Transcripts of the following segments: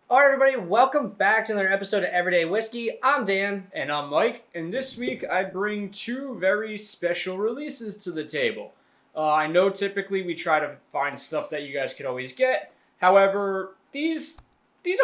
All right, everybody, welcome back to another episode of Everyday Whiskey. I'm Dan. And I'm Mike, and this week I bring two very special releases to the table. I know typically we try to find stuff that you guys could always get. However, these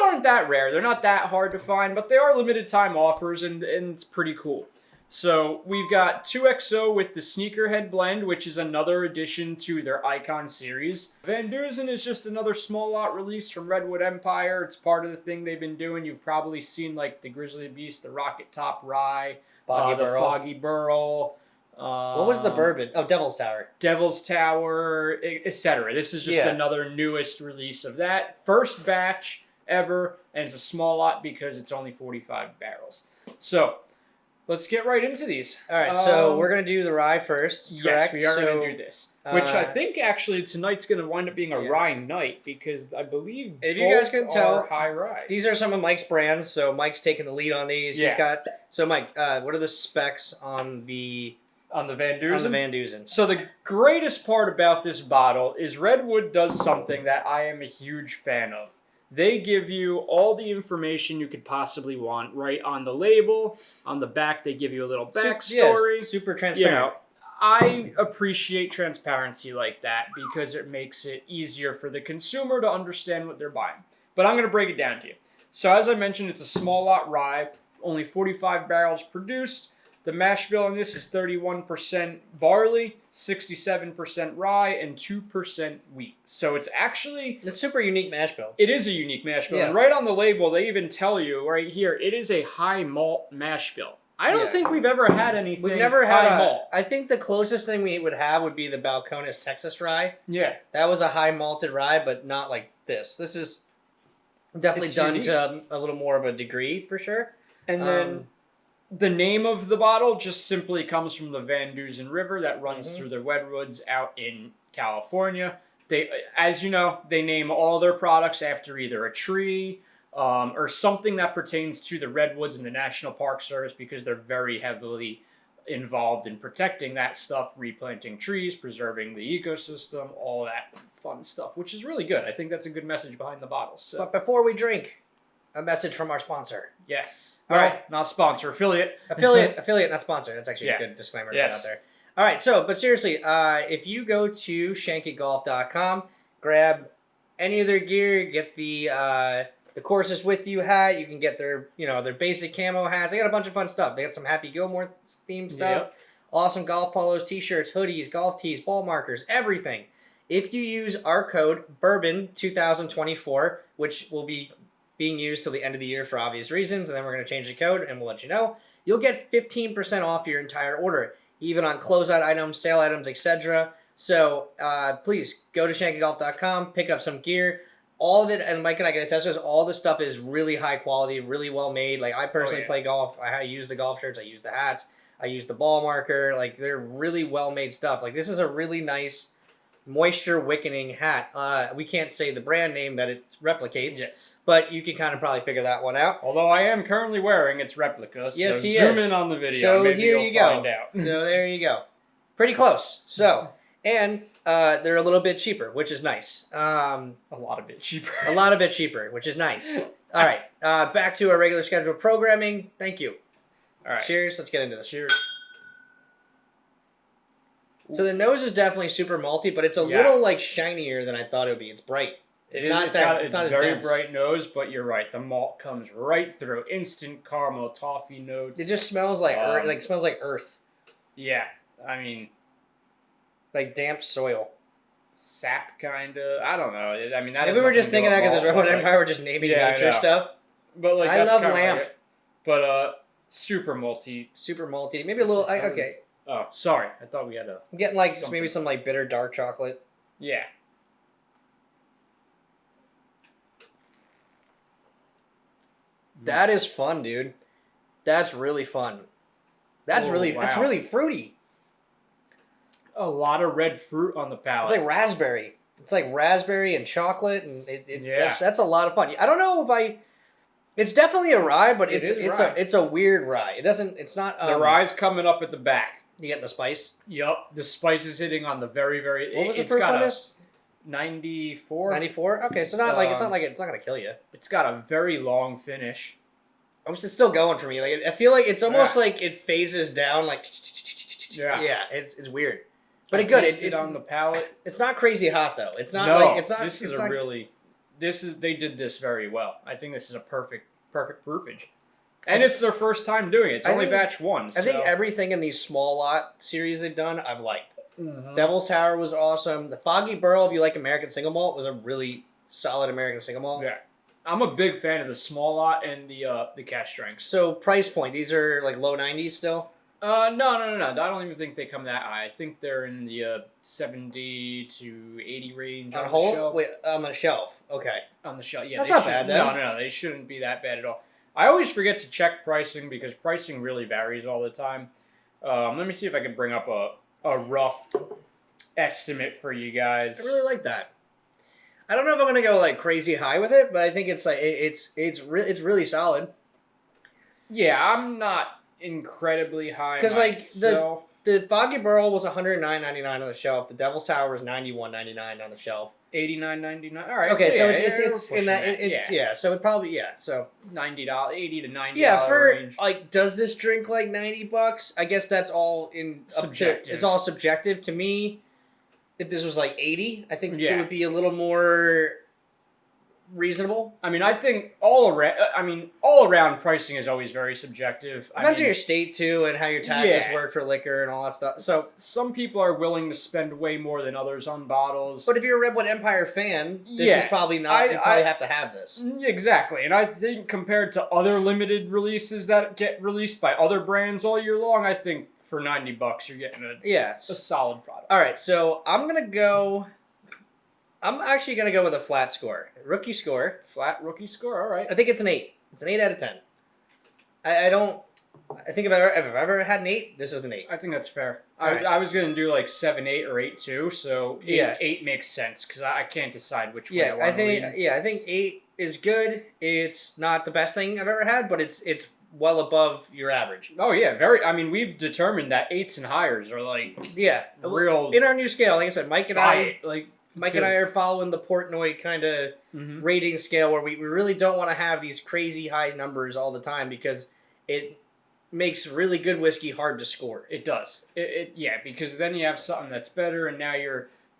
aren't that rare. They're not that hard to find, but they are limited time offers, and it's pretty cool. So we've got 2XO with the Sneakerhead blend, which is another addition to their Icon series. Van Duzen is just another small lot release from Redwood Empire. It's part of the thing they've been doing. You've probably seen like the Grizzly Beast, the Rocket Top Rye, the Foggy Burl. What was the bourbon? Oh, Devil's Tower. Devil's Tower, etc. This is just another newest release of that. First batch ever, and it's a small lot because it's only 45 barrels. So let's get right into these. All right, so we're going to do the rye first, correct? Yes, we are going to do this. Which I think actually tonight's going to wind up being a rye night because I believe if you guys can tell, high rye. These are some of Mike's brands, so Mike's taking the lead on these. Yeah. He's got. So Mike, what are the specs on the Van Duzen? On the Van Duzen. So the greatest part about this bottle is Redwood does something that I am a huge fan of. They give you all the information you could possibly want right on the label. On the back, they give you a little backstory. Yes, super transparent. I appreciate transparency like that because it makes it easier for the consumer to understand what they're buying. But I'm going to break it down to you. So as I mentioned, it's a small lot rye, only 45 barrels produced. The mash bill on this is 31% barley, 67% rye, and 2% wheat. So it's a super unique mash bill. It is a unique mash bill. Yeah. And right on the label, they even tell you right here, it is a high malt mash bill. I don't think we've ever had anything We've never had high malt. I think the closest thing we would have would be the Balcones Texas rye. Yeah. That was a high malted rye, but not like this. This is definitely done unique to a little more of a degree, for sure. And then the name of the bottle just simply comes from the Van Duzen River that runs through the redwoods out in California. They, as you know, they name all their products after either a tree or something that pertains to the redwoods and the National Park Service because they're very heavily involved in protecting that stuff, replanting trees, preserving the ecosystem, all that fun stuff, which is really good. I think that's a good message behind the bottles. So. But before we drink, a message from our sponsor. Yes. All right. Not sponsor. Affiliate, not sponsor. That's actually a good disclaimer to put out there. All right. So, but seriously, if you go to shankygolf.com, grab any of their gear, get the Courses With You hat. You can get their basic camo hats. They got a bunch of fun stuff. They got some Happy Gilmore themed stuff. Yep. Awesome golf polos, t-shirts, hoodies, golf tees, ball markers, everything. If you use our code BOURBON2024, which will be being used till the end of the year for obvious reasons, and then we're going to change the code and we'll let you know. You'll get 15% off your entire order, even on closeout items, sale items, etc. So please go to shankygolf.com, pick up some gear. All of it, and Mike and I can attest to this, all the stuff is really high quality, really well made. Like I personally play golf. I use the golf shirts, I use the hats, I use the ball marker. Like they're really well made stuff. Like this is a really nice moisture wickening hat. We can't say the brand name that it replicates, but you can kind of probably figure that one out. Although I am currently wearing its replica, so yes, he zoom is. in on the video. So maybe here you'll you go. Find out. So there you go. Pretty close. So, and they're a little bit cheaper, which is nice. A lot of bit cheaper. A lot of bit cheaper, which is nice. All right, back to our regular scheduled programming. Thank you. All right. Cheers. Let's get into this. Cheers. So the nose is definitely super malty, but it's a little like shinier than I thought it would be. It's bright. It's not as very dense. Bright nose, but you're right. The malt comes right through. Instant caramel, toffee notes. It just smells like earth. Smells like earth. Yeah, I mean, like damp soil. Sap kind of. I don't know. I mean, maybe we're just thinking that because it's Redwood Empire. We're just naming nature stuff. But like, I love lamp. But super malty. Super malty. Maybe a little. Okay. Oh, sorry. I thought we had a... I'm getting like maybe some like bitter dark chocolate. Yeah. That is fun, dude. That's really fun. That's that's really fruity. A lot of red fruit on the palate. It's like raspberry. It's like raspberry and chocolate, and that's a lot of fun. I don't know if It's definitely a rye, but it's a weird rye. It's not. The rye's coming up at the back. You get the spice? Yup. The spice is hitting on the very, very... What was the proof on this? 94. 94? Okay, so not like it's not gonna kill you. It's got a very long finish. It's still going for me. Like I feel like it's almost like it phases down. Like it's weird, but it's on the palate. It's not crazy hot though. It's not it's not. They did this very well. I think this is a perfect proofage. And it's their first time doing it. It's only batch 1. So. I think everything in these small lot series they've done, I've liked. Mm-hmm. Devil's Tower was awesome. The Foggy Burl, if you like American single malt, was a really solid American single malt. Yeah. I'm a big fan of the small lot and the cash strengths. So price point, these are like low 90s still? No. I don't even think they come that high. I think they're in the 70 to 80 range on the shelf. Wait, on the shelf. Okay. On the shelf, yeah. That's not bad then. No, they shouldn't be that bad at all. I always forget to check pricing because pricing really varies all the time. Let me see if I can bring up a rough estimate for you guys. I really like that. I don't know if I'm gonna go like crazy high with it, but I think it's like it's really solid. Yeah, I'm not incredibly high because like myself. the Foggy Burl was $109.99 on the shelf. The Devil's Tower was $91.99 on the shelf. $89.99. All right. Okay, so it's in that. So it probably so $90, $80 to $90. Yeah, for range. like, does this drink like $90? I guess that's all subjective. It's all subjective to me. If this was like 80, I think it would be a little more reasonable. I mean, I think all around pricing is always very subjective. Depends on your state too, and how your taxes work for liquor and all that stuff. So some people are willing to spend way more than others on bottles. But if you're a Redwood Empire fan, this is probably not. You probably have to have this. Exactly, and I think compared to other limited releases that get released by other brands all year long, I think for $90 you're getting a solid product. All right, so I'm actually going to go with a flat score. Rookie score. Flat rookie score, all right. I think it's an 8. It's an 8 out of 10. I think if I've ever had an 8, this is an 8. I think that's fair. I was going to do like 7, 8, or 8, 2, so 8 makes sense because I can't decide which way I want to lean. I think 8 is good. It's not the best thing I've ever had, but it's well above your average. Oh, yeah. We've determined that 8s and higher are like real... In our new scale, like I said, Mike and I are following the Portnoy kind of rating scale where we really don't want to have these crazy high numbers all the time because it makes really good whiskey hard to score. It does. Because then you have something that's better and now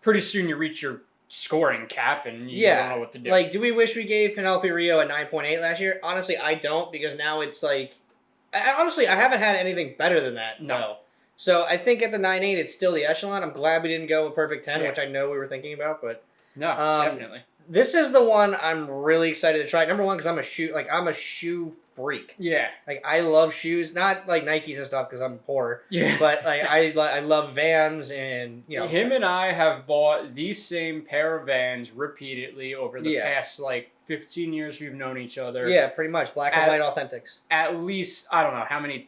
pretty soon you reach your scoring cap and you don't know what to do. Like, do we wish we gave Penelope Rio a 9.8 last year? Honestly, I don't because now it's like... I haven't had anything better than that. No. So I think at the 9.8, it's still the echelon. I'm glad we didn't go with Perfect 10, which I know we were thinking about, but no, definitely. This is the one I'm really excited to try. Number one, because I'm a shoe freak. Yeah, like I love shoes, not like Nikes and stuff because I'm poor. Yeah, but like I love Vans and Him and I have bought the same pair of Vans repeatedly over the past like 15 years we've known each other. Yeah, pretty much. Black and white authentics. At least, I don't know, how many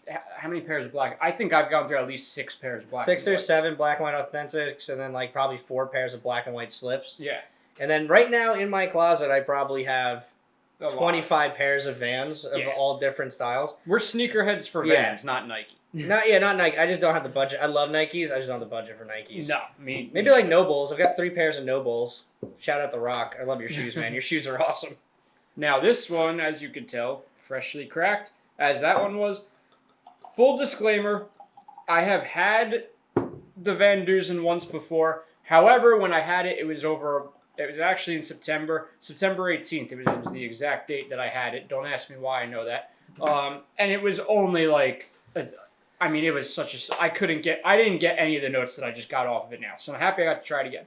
pairs of black... I think I've gone through at least 6 pairs of black 6 or 7 black and white authentics, and then like probably 4 pairs of black and white slips. Yeah. And then right now in my closet, I probably have 25 pairs of Vans of all different styles. We're sneakerheads for Vans, not Nike. Not Nike. I just don't have the budget. I love Nikes. I just don't have the budget for Nikes. No, maybe like Nobles. I've got 3 pairs of Nobles. Shout out The Rock. I love your shoes, man. Your shoes are awesome. Now this one, as you can tell, freshly cracked, as that one was. Full disclaimer, I have had the Van Duzen once before. However, when I had it, it was actually in September 18th. It was the exact date that I had it. Don't ask me why I know that. And it was only like... it was such a... I didn't get any of the notes that I just got off of it now. So I'm happy I got to try it again.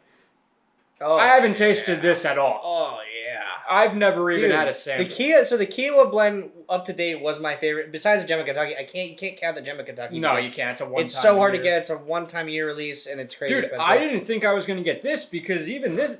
Oh, I haven't tasted this at all. Oh, yeah. I've never even had a sample. The Kiowa blend up to date was my favorite. Besides the Gem of Kentucky, you can't count the Gem of Kentucky. No, you can't. It's a one-time It's so hard to get. It's a one-time-a-year release, and it's crazy expensive. I didn't think I was going to get this because even this...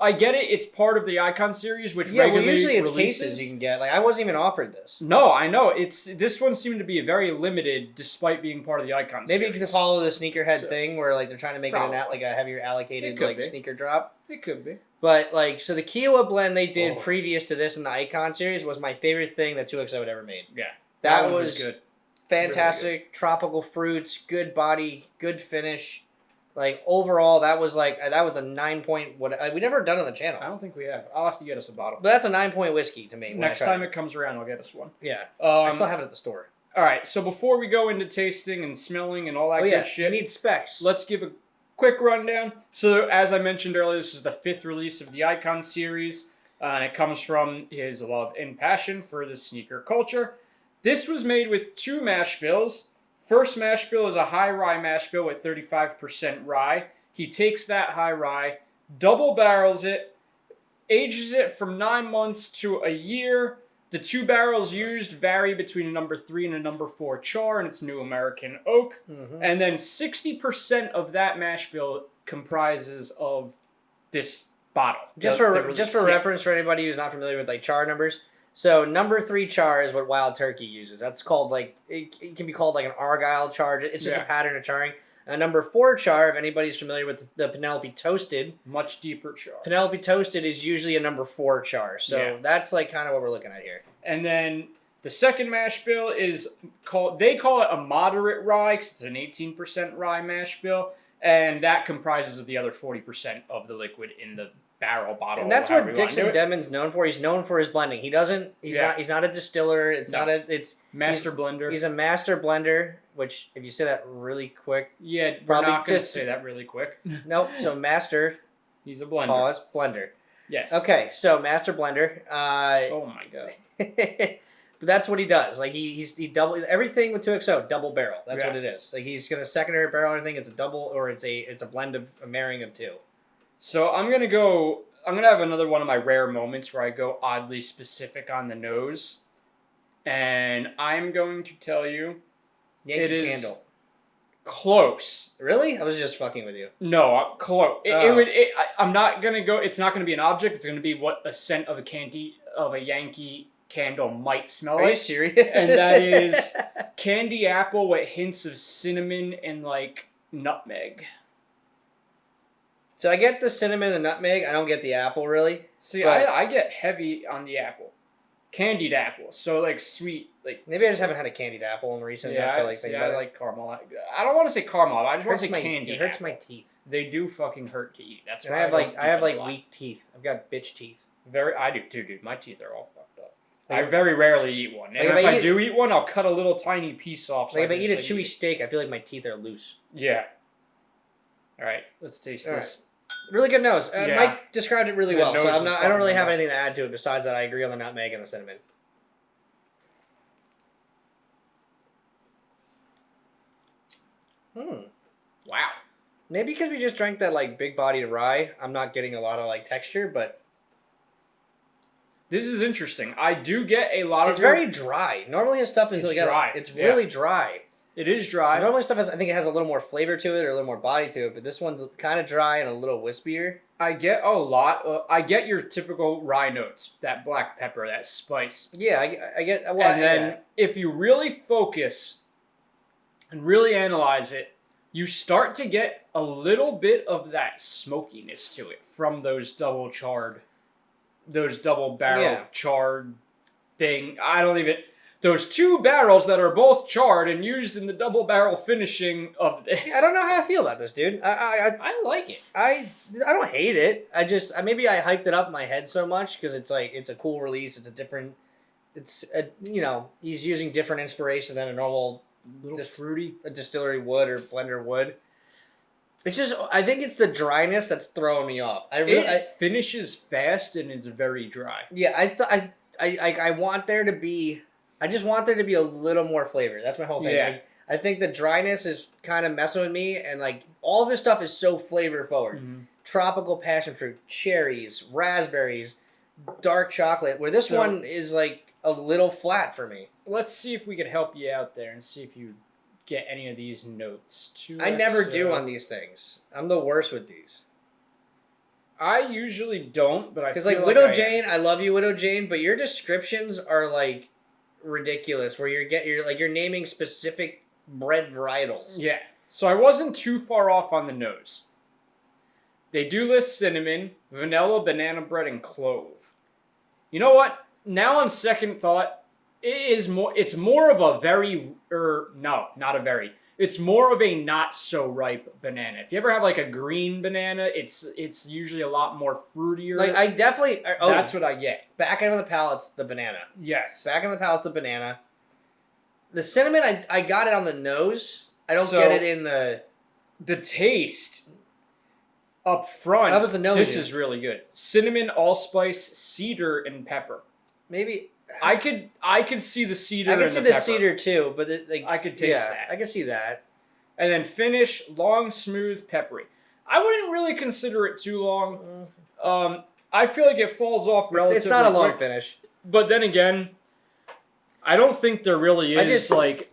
I get it. It's part of the Icon series, which regularly usually it's releases. cases you can get. Like I wasn't even offered this. No, I know. This one seemed to be very limited, despite being part of the Icon series. Maybe to follow the Sneakerhead thing, where like they're trying to make it a heavier allocated sneaker drop. It could be. But so the Kiowa blend they did previous to this in the Icon series was my favorite thing that 2XO had ever made. Yeah, that was good. Fantastic. Really good. Tropical fruits, good body, good finish. Like overall, that was a 9 point. What we never done on the channel. I don't think we have. I'll have to get us a bottle. But that's a 9 point whiskey to me. Next time it comes around, I'll get us one. Yeah. I still have it at the store. All right. So before we go into tasting and smelling and all that good shit, we need specs. Let's give a quick rundown. So as I mentioned earlier, this is the 5th release of the Icon series, and it comes from his love and passion for the sneaker culture. This was made with 2 mash bills. First mash bill is a high rye mash bill with 35% rye. He takes that high rye, double barrels it, ages it from 9 months to a year. The 2 barrels used vary between a number 3 and a number 4 char, and it's New American Oak. Mm-hmm. And then 60% of that mash bill comprises of this bottle. Just for reference for anybody who's not familiar with like char numbers. So number 3 char is what Wild Turkey uses. That's called like it can be called like an Argyle char. It's just a pattern of charring. Number 4 char, if anybody's familiar with the Penelope Toasted, much deeper char. Penelope Toasted is usually a number 4 char. So that's like kind of what we're looking at here. And then the second mash bill is they call it a moderate rye because it's an 18% rye mash bill, and that comprises of the other 40% of the liquid in the barrel bottle. And that's what Dixon Demon's known for. He's known for his blending. He's not a distiller. It's master blender. He's a master blender, which if you say that really quick, we're not going to say that really quick. Nope. So master. He's a blender. Pause. Blender. Yes. Okay. So master blender. Oh my god. But that's what he does. Like he double everything with 2XO double barrel. That's what it is. Like he's gonna secondary barrel anything. It's a double or it's a blend of a marrying of 2. So I'm gonna have another one of my rare moments where I go oddly specific on the nose, and I'm going to tell you, Yankee Candle. Close. Really? I was just fucking with you. No, close. I'm not gonna go. It's not gonna be an object. It's gonna be what a scent of a Yankee Candle might smell like. Are you serious? And that is candy apple with hints of cinnamon and like nutmeg. So I get the cinnamon and nutmeg. I don't get the apple really. See, I get heavy on the apple, candied apple. So like sweet, like maybe I just haven't had a candied apple in recent. Yeah, I like caramel. I don't want to say caramel. I just want to say candy. It hurts my teeth. They do fucking hurt to eat. That's why I have weak teeth. I've got bitch teeth. I do too, dude. My teeth are all fucked up. I very rarely eat one, and if I do eat one, I'll cut a little tiny piece off. Like if I eat a chewy steak, I feel like my teeth are loose. Yeah. All right, let's taste this. Really good nose. Mike described it really well, so I don't really have anything to add to it besides that I agree on the nutmeg and the cinnamon. Wow. Maybe because we just drank that like big bodied rye, I'm not getting a lot of like texture, but this is interesting. I do get a lot of. It's very dry. Normally, his stuff is dry. It's really dry. It is dry. Normally, stuff I think it has a little more flavor to it or a little more body to it, but this one's kind of dry and a little wispier. I get a lot. I get your typical rye notes, that black pepper, that spice. Yeah, I get. Well, and then if you really focus and really analyze it, you start to get a little bit of that smokiness to it from those double barrel charred thing. Those 2 barrels that are both charred and used in the double barrel finishing of this. I don't know how I feel about this, dude. I like it. I don't hate it. I just maybe I hyped it up in my head so much because it's like it's a cool release. It's a different. He's using different inspiration than a normal fruity a distillery would or blender would. It's just I think it's the dryness that's throwing me off. It finishes fast and it's very dry. Yeah, I want there to be. I just want there to be a little more flavor. That's my whole thing. Yeah. I think the dryness is kind of messing with me, and like all of this stuff is so flavor forward. Mm-hmm. Tropical passion fruit, cherries, raspberries, dark chocolate. Where this one is like a little flat for me. Let's see if we could help you out there and see if you get any of these notes. I never do on these things. I'm the worst with these. I usually don't, but I feel like Widow Jane. I love you, Widow Jane, but your descriptions are like ridiculous where you're naming specific bread varietals. Yeah. So I wasn't too far off on the nose. They do list cinnamon, vanilla, banana bread, and clove. You know what? Now on second thought, it's more of a very not a very. It's more of a not so ripe banana. If you ever have like a green banana, it's usually a lot more fruitier. Like I definitely. That's what I get. Back end of the palate's the banana. Yes. Back end of the palate's the banana. The cinnamon, I got it on the nose. I don't get it in the taste. Up front, that was the nose. This is really good. Cinnamon, allspice, cedar, and pepper. Maybe I could see the cedar. I could see the cedar too, but I could taste that. I could see that. And then finish long, smooth, peppery. I wouldn't really consider it too long. I feel like it falls off relatively. It's not a long quick, finish. But then again, I don't think there really is an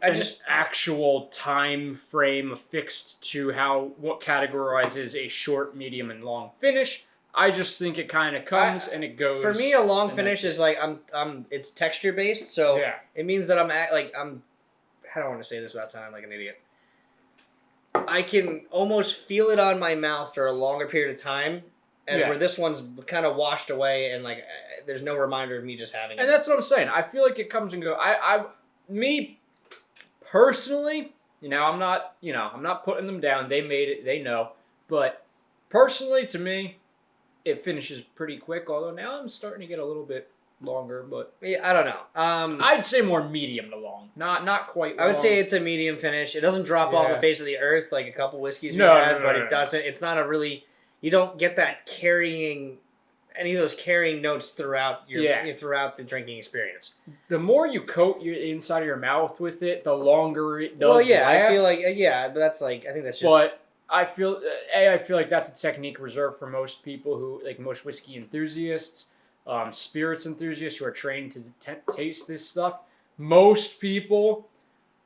actual time frame affixed to what categorizes a short, medium, and long finish. I just think it kind of comes and it goes. For me, a long finish is like it's texture based, so it means that I'm I don't want to say this without sounding like an idiot. I can almost feel it on my mouth for a longer period of time. Where this one's kind of washed away and like there's no reminder of me just having it. And that's what I'm saying. I feel like it comes and goes. Me personally, I'm not putting them down. They made it. They know. But personally, to me, it finishes pretty quick. Although now I'm starting to get a little bit longer. But yeah, I don't know. I'd say more medium to long. Not quite long. I would say it's a medium finish. It doesn't drop off the face of the earth like a couple whiskeys we had, but it doesn't. It's not a really... You don't get that any of those carrying notes throughout throughout the drinking experience. The more you coat your inside of your mouth with it, the longer it does. Well, yeah, last. I feel like but that's like I think that's just. But I feel like that's a technique reserved for most people who most whiskey enthusiasts, spirits enthusiasts who are trained to taste this stuff. Most people,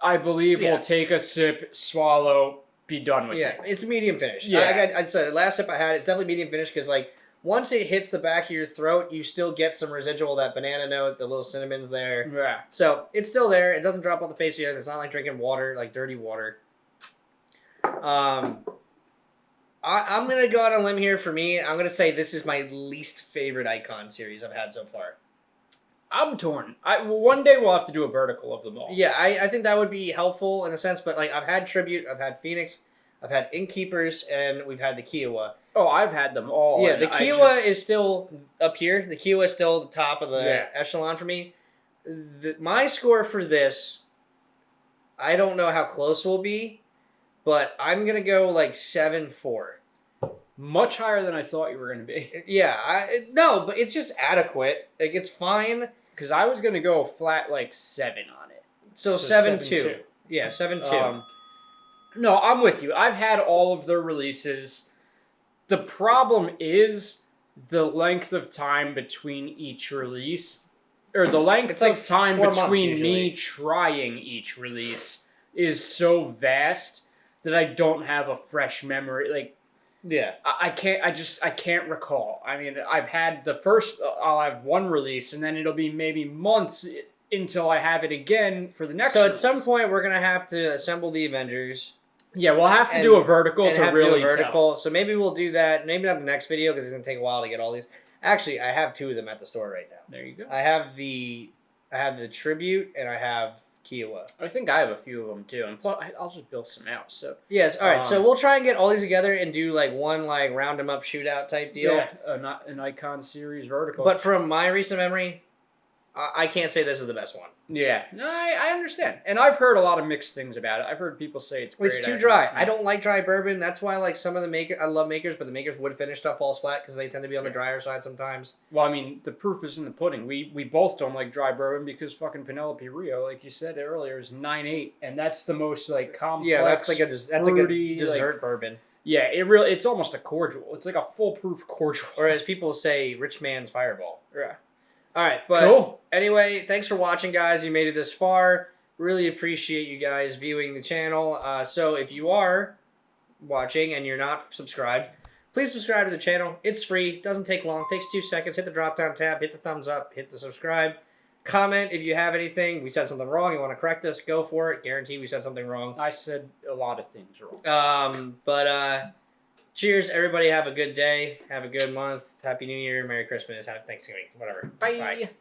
I believe, will take a sip, swallow. Be done with it. Yeah, it's a medium finish. Yeah. I said last sip I had, it's definitely medium finish because once it hits the back of your throat, you still get some residual that banana note, the little cinnamon's there. Yeah. So it's still there. It doesn't drop off the face of the earth. It's not like drinking water, like dirty water. I'm gonna go out on a limb here. For me, I'm gonna say this is my least favorite Icon series I've had so far. I'm torn. One day we'll have to do a vertical of them all. Yeah, I think that would be helpful in a sense, but I've had Tribute, I've had Phoenix, I've had Innkeepers, and we've had the Kiowa. Oh, I've had them all. Yeah, the Kiowa is still up here. The Kiowa is still the top of the echelon for me. My score for this, I don't know how close we'll be, but I'm going to go 7-4. Much higher than I thought you were going to be. Yeah, no, but it's just adequate. It's fine. Because I was going to go flat 7 on it. So 7-2. Yeah, 7-2. No, I'm with you. I've had all of their releases. The problem is the length of time between each release, or the length of time between me trying each release is so vast that I don't have a fresh memory. I can't recall. I mean, I've had the first, I'll have one release, and then it'll be maybe months until I have it again for the next release. At some point, we're going to have to assemble the Avengers. Yeah, we'll have to do a vertical to really tell. So maybe we'll do that. Maybe not the next video, because it's going to take a while to get all these. Actually, I have 2 of them at the store right now. There you go. I have the Tribute, and I have Kiowa. I think I have a few of them too, and plus, I'll just build some out. So yes, all right. So we'll try and get all these together and do one round 'em up shootout type deal. Yeah, not an Icon series vertical. But from my recent memory, I can't say this is the best one. Yeah, no, I understand, and I've heard a lot of mixed things about it. I've heard people say it's great. It's too dry. I don't like dry bourbon. That's why some of the makers. I love makers, but the makers would finish stuff falls flat because they tend to be on the drier side sometimes. Well, I mean, the proof is in the pudding. We both don't like dry bourbon because fucking Penelope Rio, like you said earlier, is 9.8, and that's the most complex. Yeah, that's like a dessert bourbon. Yeah, it's almost a cordial. It's like a foolproof cordial. Or as people say, rich man's Fireball. Yeah. All right, but anyway, thanks for watching, guys. You made it this far. Really appreciate you guys viewing the channel. So if you are watching and you're not subscribed, please subscribe to the channel. It's free. Doesn't take long. Takes 2 seconds. Hit the drop-down tab. Hit the thumbs up. Hit the subscribe. Comment if you have anything. We said something wrong. You want to correct us, go for it. Guarantee we said something wrong. I said a lot of things wrong. Cheers, everybody. Have a good day. Have a good month. Happy New Year. Merry Christmas. Happy Thanksgiving. Whatever. Bye.